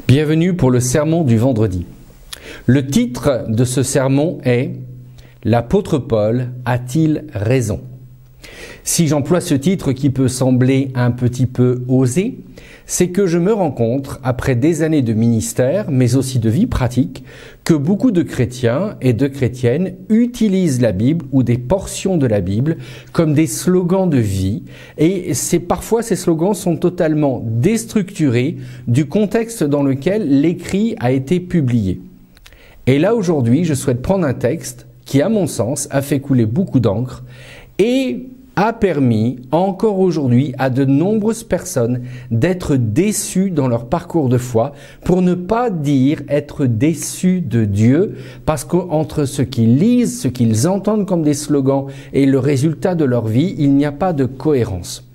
Bienvenue pour le sermon du vendredi. Le titre de ce sermon est « L'apôtre Paul a-t-il raison ?» Si j'emploie ce titre qui peut sembler un petit peu osé, c'est que je me rends compte, après des années de ministère, mais aussi de vie pratique, que beaucoup de chrétiens et de chrétiennes utilisent la Bible ou des portions de la Bible comme des slogans de vie, et parfois ces slogans sont totalement déstructurés du contexte dans lequel l'écrit a été publié. Et là aujourd'hui, je souhaite prendre un texte qui, à mon sens, a fait couler beaucoup d'encre et a permis encore aujourd'hui à de nombreuses personnes d'être déçues dans leur parcours de foi, pour ne pas dire être déçues de Dieu, parce qu'entre ce qu'ils lisent, ce qu'ils entendent comme des slogans et le résultat de leur vie, il n'y a pas de cohérence.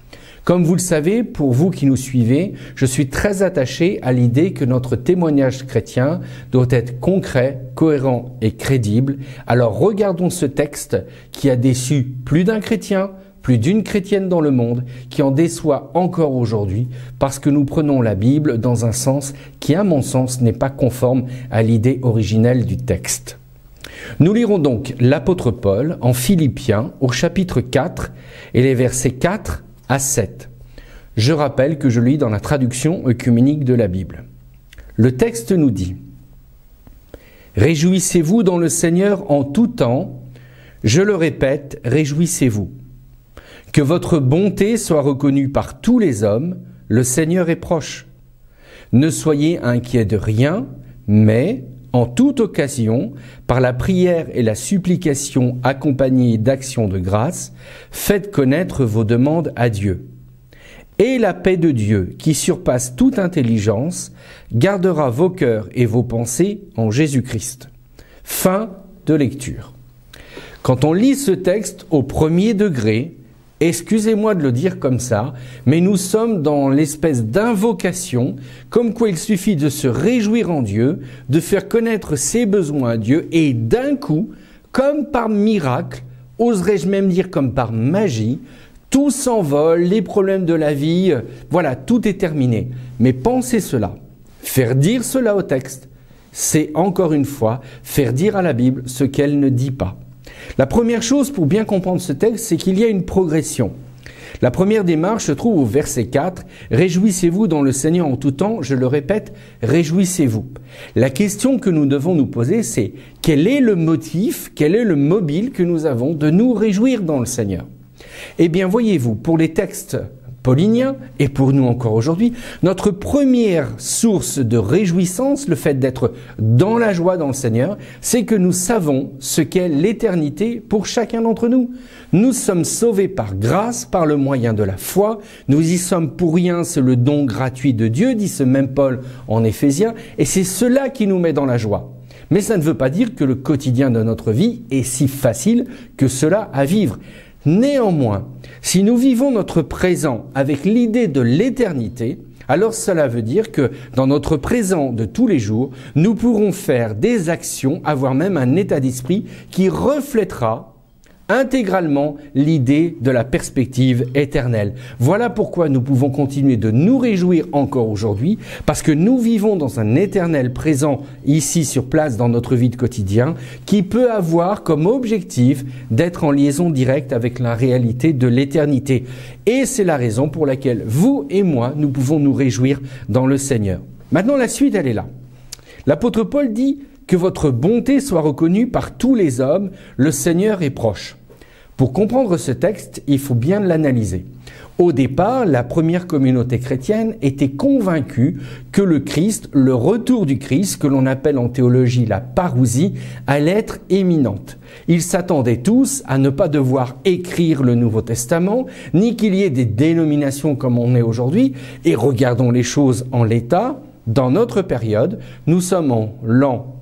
Comme vous le savez, pour vous qui nous suivez, je suis très attaché à l'idée que notre témoignage chrétien doit être concret, cohérent et crédible. Alors regardons ce texte qui a déçu plus d'un chrétien, plus d'une chrétienne dans le monde, qui en déçoit encore aujourd'hui parce que nous prenons la Bible dans un sens qui, à mon sens, n'est pas conforme à l'idée originelle du texte. Nous lirons donc l'apôtre Paul en Philippiens au chapitre 4 et les versets 4 à 7. Je rappelle que je lis dans la traduction œcuménique de la Bible. Le texte nous dit « Réjouissez-vous dans le Seigneur en tout temps. Je le répète, réjouissez-vous. Que votre bonté soit reconnue par tous les hommes, le Seigneur est proche. Ne soyez inquiets de rien, mais, en toute occasion, par la prière et la supplication accompagnées d'actions de grâce, faites connaître vos demandes à Dieu. Et la paix de Dieu, qui surpasse toute intelligence, gardera vos cœurs et vos pensées en Jésus-Christ. » Fin de lecture. Quand on lit ce texte au premier degré, excusez-moi de le dire comme ça, mais nous sommes dans l'espèce d'invocation, comme quoi il suffit de se réjouir en Dieu, de faire connaître ses besoins à Dieu, et d'un coup, comme par miracle, oserais-je même dire comme par magie, tout s'envole, les problèmes de la vie, voilà, tout est terminé. Mais pensez cela, faire dire cela au texte, c'est encore une fois faire dire à la Bible ce qu'elle ne dit pas. La première chose pour bien comprendre ce texte, c'est qu'il y a une progression. La première démarche se trouve au verset 4. « Réjouissez-vous dans le Seigneur en tout temps. » Je le répète, réjouissez-vous. La question que nous devons nous poser, c'est quel est le motif, quel est le mobile que nous avons de nous réjouir dans le Seigneur? Eh bien, voyez-vous, pour les textes pauliniens, et pour nous encore aujourd'hui, notre première source de réjouissance, le fait d'être dans la joie dans le Seigneur, c'est que nous savons ce qu'est l'éternité pour chacun d'entre nous. Nous sommes sauvés par grâce, par le moyen de la foi. Nous y sommes pour rien, c'est le don gratuit de Dieu, dit ce même Paul en Éphésiens, et c'est cela qui nous met dans la joie. Mais ça ne veut pas dire que le quotidien de notre vie est si facile que cela à vivre. Néanmoins, si nous vivons notre présent avec l'idée de l'éternité, alors cela veut dire que dans notre présent de tous les jours, nous pourrons faire des actions, avoir même un état d'esprit qui reflètera intégralement l'idée de la perspective éternelle. Voilà pourquoi nous pouvons continuer de nous réjouir encore aujourd'hui, parce que nous vivons dans un éternel présent ici sur place dans notre vie de quotidien, qui peut avoir comme objectif d'être en liaison directe avec la réalité de l'éternité. Et c'est la raison pour laquelle vous et moi, nous pouvons nous réjouir dans le Seigneur. Maintenant, la suite, elle est là. L'apôtre Paul dit que votre bonté soit reconnue par tous les hommes, le Seigneur est proche. Pour comprendre ce texte, il faut bien l'analyser. Au départ, la première communauté chrétienne était convaincue que le Christ, le retour du Christ, que l'on appelle en théologie la parousie, allait être imminente. Ils s'attendaient tous à ne pas devoir écrire le Nouveau Testament, ni qu'il y ait des dénominations comme on est aujourd'hui. Et regardons les choses en l'état. Dans notre période, nous sommes en l'an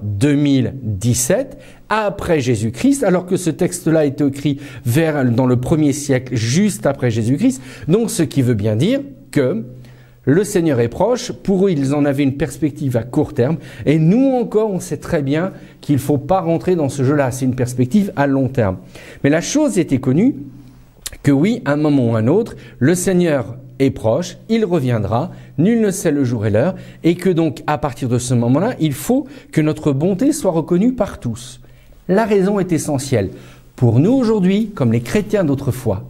2017, après Jésus-Christ, alors que ce texte-là a été écrit dans le 1er siècle, juste après Jésus-Christ. Donc, ce qui veut bien dire que le Seigneur est proche. Pour eux, ils en avaient une perspective à court terme. Et nous encore, on sait très bien qu'il ne faut pas rentrer dans ce jeu-là. C'est une perspective à long terme. Mais la chose était connue que oui, à un moment ou à un autre, le Seigneur est proche, il reviendra, nul ne sait le jour et l'heure, et que donc à partir de ce moment-là, il faut que notre bonté soit reconnue par tous. La raison est essentielle. Pour nous aujourd'hui, comme les chrétiens d'autrefois,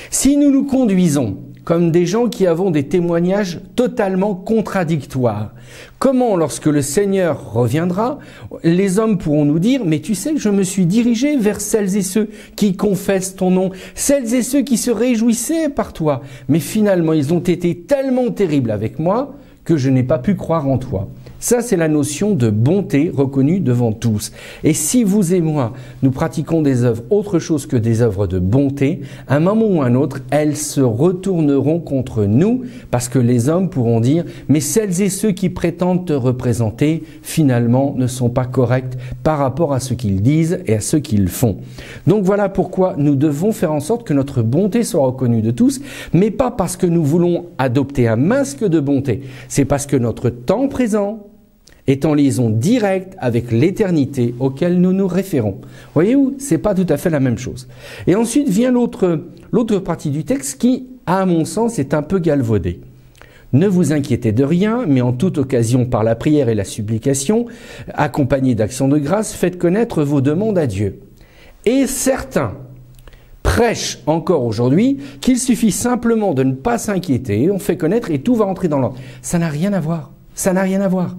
si nous nous conduisons comme des gens qui avons des témoignages totalement contradictoires, comment, lorsque le Seigneur reviendra, les hommes pourront nous dire « Mais tu sais, je me suis dirigé vers celles et ceux qui confessent ton nom, celles et ceux qui se réjouissaient par toi, mais finalement ils ont été tellement terribles avec moi que je n'ai pas pu croire en toi. » Ça, c'est la notion de bonté reconnue devant tous. Et si vous et moi, nous pratiquons des œuvres autre chose que des œuvres de bonté, à un moment ou à un autre, elles se retourneront contre nous parce que les hommes pourront dire « Mais celles et ceux qui prétendent te représenter, finalement, ne sont pas corrects par rapport à ce qu'ils disent et à ce qu'ils font. » Donc voilà pourquoi nous devons faire en sorte que notre bonté soit reconnue de tous, mais pas parce que nous voulons adopter un masque de bonté. C'est parce que notre temps présent est en liaison directe avec l'éternité auquel nous nous référons. Voyez-vous, c'est pas tout à fait la même chose. Et ensuite vient l'autre partie du texte qui, à mon sens, est un peu galvaudée. Ne vous inquiétez de rien, mais en toute occasion, par la prière et la supplication, accompagnée d'actions de grâce, faites connaître vos demandes à Dieu. Et certains prêchent encore aujourd'hui qu'il suffit simplement de ne pas s'inquiéter, on fait connaître et tout va entrer dans l'ordre. Ça n'a rien à voir. Ça n'a rien à voir.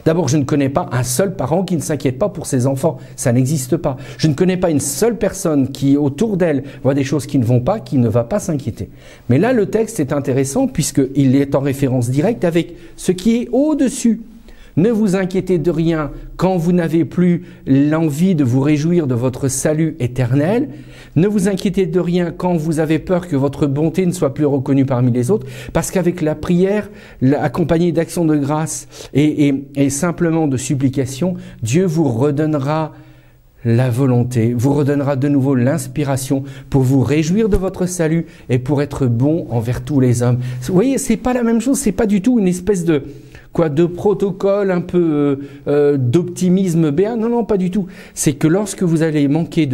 D'abord, je ne connais pas un seul parent qui ne s'inquiète pas pour ses enfants. Ça n'existe pas. Je ne connais pas une seule personne qui, autour d'elle, voit des choses qui ne vont pas, qui ne va pas s'inquiéter. Mais là, le texte est intéressant puisqu'il est en référence directe avec ce qui est au-dessus. Ne vous inquiétez de rien quand vous n'avez plus l'envie de vous réjouir de votre salut éternel. Ne vous inquiétez de rien quand vous avez peur que votre bonté ne soit plus reconnue parmi les autres, parce qu'avec la prière, accompagnée d'actions de grâce et simplement de supplication, Dieu vous redonnera la volonté, vous redonnera de nouveau l'inspiration pour vous réjouir de votre salut et pour être bon envers tous les hommes. Vous voyez, c'est pas la même chose, c'est pas du tout une espèce de protocole un peu d'optimisme béat. Non, non, pas du tout. C'est que lorsque vous allez manquer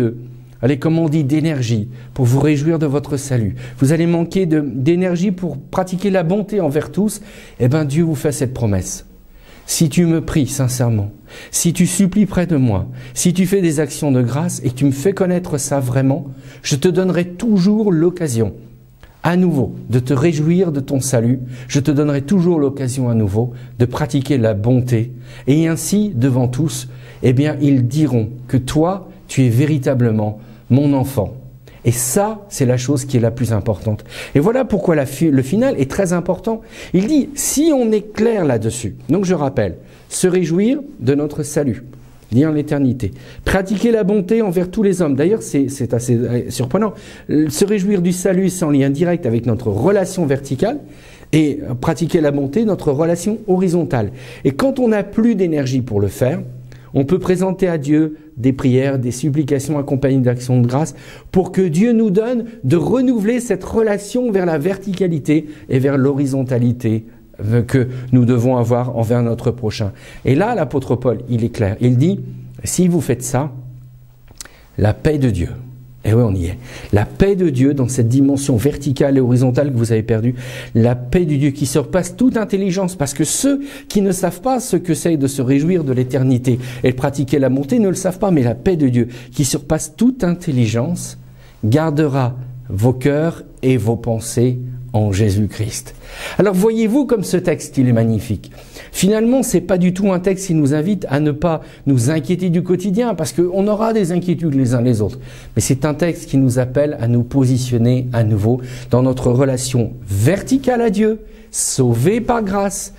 comme on dit, d'énergie pour vous réjouir de votre salut, vous allez manquer d'énergie pour pratiquer la bonté envers tous, eh bien Dieu vous fait cette promesse. Si tu me pries sincèrement, si tu supplies près de moi, si tu fais des actions de grâce et que tu me fais connaître ça vraiment, je te donnerai toujours l'occasion à nouveau de te réjouir de ton salut. Je te donnerai toujours l'occasion à nouveau de pratiquer la bonté. Et ainsi, devant tous, eh bien, ils diront que toi, tu es véritablement mon enfant. Et ça, c'est la chose qui est la plus importante. Et voilà pourquoi le final est très important. Il dit, si on est clair là-dessus, donc je rappelle, se réjouir de notre salut, lié en l'éternité, pratiquer la bonté envers tous les hommes. D'ailleurs, c'est assez surprenant. Se réjouir du salut, c'est en lien direct avec notre relation verticale, et pratiquer la bonté, notre relation horizontale. Et quand on n'a plus d'énergie pour le faire, on peut présenter à Dieu des prières, des supplications accompagnées d'actions de grâce pour que Dieu nous donne de renouveler cette relation vers la verticalité et vers l'horizontalité que nous devons avoir envers notre prochain. Et là, l'apôtre Paul, il est clair. Il dit, si vous faites ça, la paix de Dieu, et oui, on y est, la paix de Dieu dans cette dimension verticale et horizontale que vous avez perdue, la paix de Dieu qui surpasse toute intelligence, parce que ceux qui ne savent pas ce que c'est de se réjouir de l'éternité et de pratiquer la bonté ne le savent pas, mais la paix de Dieu qui surpasse toute intelligence gardera vos cœurs et vos pensées en Jésus-Christ. Alors voyez-vous comme ce texte, il est magnifique. Finalement, c'est pas du tout un texte qui nous invite à ne pas nous inquiéter du quotidien, parce qu'on aura des inquiétudes les uns les autres. Mais c'est un texte qui nous appelle à nous positionner à nouveau dans notre relation verticale à Dieu, sauvés par grâce,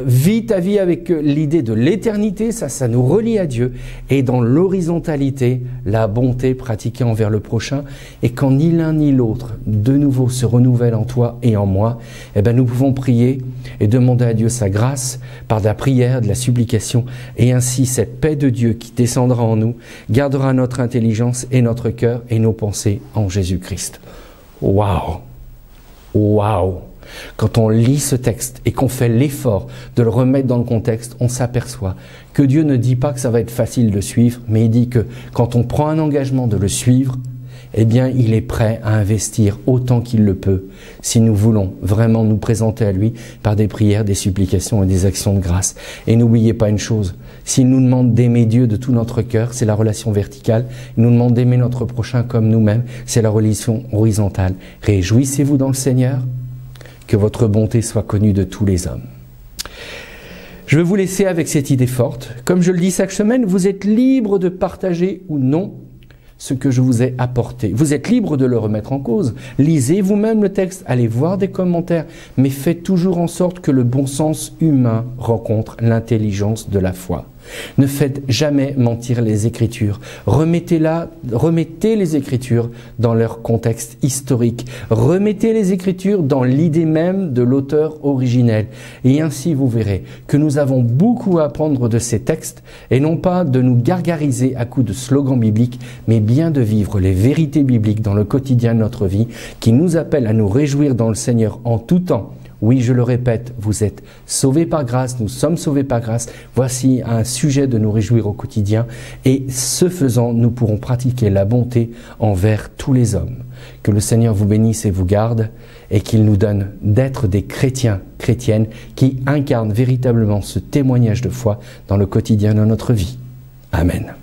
vis ta vie avec l'idée de l'éternité, ça nous relie à Dieu, et dans l'horizontalité, la bonté pratiquée envers le prochain, et quand ni l'un ni l'autre de nouveau se renouvelle en toi et en moi, eh ben nous pouvons prier et demander à Dieu sa grâce par de la prière, de la supplication, et ainsi cette paix de Dieu qui descendra en nous gardera notre intelligence et notre cœur et nos pensées en Jésus-Christ. Waouh! Waouh! Quand on lit ce texte et qu'on fait l'effort de le remettre dans le contexte, on s'aperçoit que Dieu ne dit pas que ça va être facile de suivre, mais il dit que quand on prend un engagement de le suivre, eh bien, il est prêt à investir autant qu'il le peut si nous voulons vraiment nous présenter à lui par des prières, des supplications et des actions de grâce. Et n'oubliez pas une chose, s'il nous demande d'aimer Dieu de tout notre cœur, c'est la relation verticale. Il nous demande d'aimer notre prochain comme nous-mêmes, c'est la relation horizontale. Réjouissez-vous dans le Seigneur, que votre bonté soit connue de tous les hommes. Je vais vous laisser avec cette idée forte. Comme je le dis chaque semaine, vous êtes libre de partager ou non ce que je vous ai apporté. Vous êtes libre de le remettre en cause. Lisez vous-même le texte, allez voir des commentaires, mais faites toujours en sorte que le bon sens humain rencontre l'intelligence de la foi. Ne faites jamais mentir les Écritures. Remettez les Écritures dans leur contexte historique. Remettez les Écritures dans l'idée même de l'auteur originel. Et ainsi, vous verrez que nous avons beaucoup à apprendre de ces textes et non pas de nous gargariser à coups de slogans bibliques, mais bien de vivre les vérités bibliques dans le quotidien de notre vie qui nous appellent à nous réjouir dans le Seigneur en tout temps. Oui, je le répète, vous êtes sauvés par grâce, nous sommes sauvés par grâce. Voici un sujet de nous réjouir au quotidien et ce faisant, nous pourrons pratiquer la bonté envers tous les hommes. Que le Seigneur vous bénisse et vous garde et qu'il nous donne d'être des chrétiens, chrétiennes qui incarnent véritablement ce témoignage de foi dans le quotidien de notre vie. Amen.